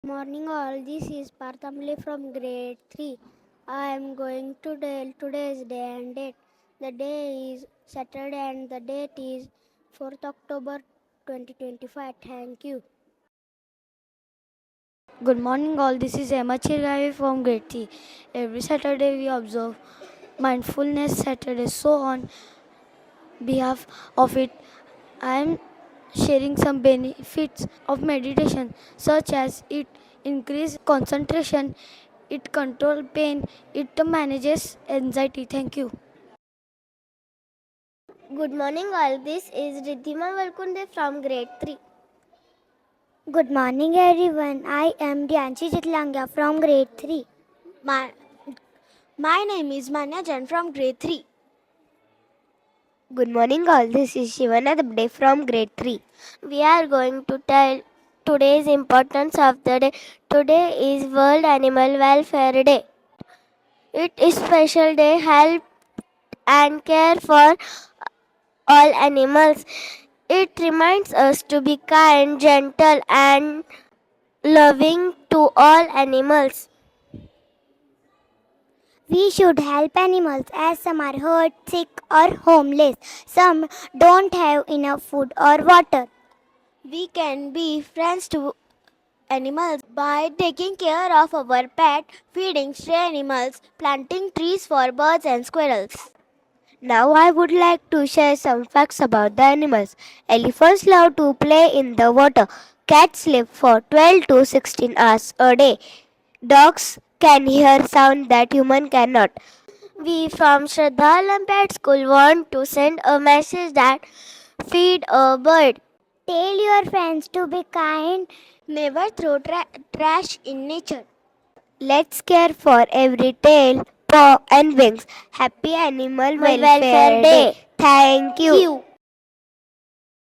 Morning all, this is Parthamli from grade 3. I am going to tell today's day and date. The day is Saturday and the date is 4th October 2025. Thank you. Good morning, all. This is Emma Chiravi from grade 3. Every Saturday we observe Mindfulness Saturday. So, on behalf of it, I am sharing some benefits of meditation, such as it increase concentration, it control pain, it manages anxiety. Thank you. Good morning all, this is Riddhima Valkunde from grade 3. Good morning everyone. I am Dhyanshi Chitlanga from grade 3. My, my name is Manya Jan from grade 3. Good morning all, this is Shivana Dabde from grade 3. We are going to tell today's importance of the day. Today is World Animal Welfare Day. It is special day help and care for all animals. It reminds us to be kind, gentle and loving to all animals. We should help animals as some are hurt, sick, or homeless. Some don't have enough food or water. We can be friends to animals by taking care of our pet, feeding stray animals, planting trees for birds and squirrels. Now I would like to share some facts about the animals. Elephants love to play in the water. Cats sleep for 12 to 16 hours a day. Dogs can hear sound that human cannot. We from Shraddha Olympiad School want to send a message that feed a bird. Tell your friends to be kind. Never throw trash in nature. Let's care for every tail, paw and wings. Happy Animal Welfare Day. Thank you.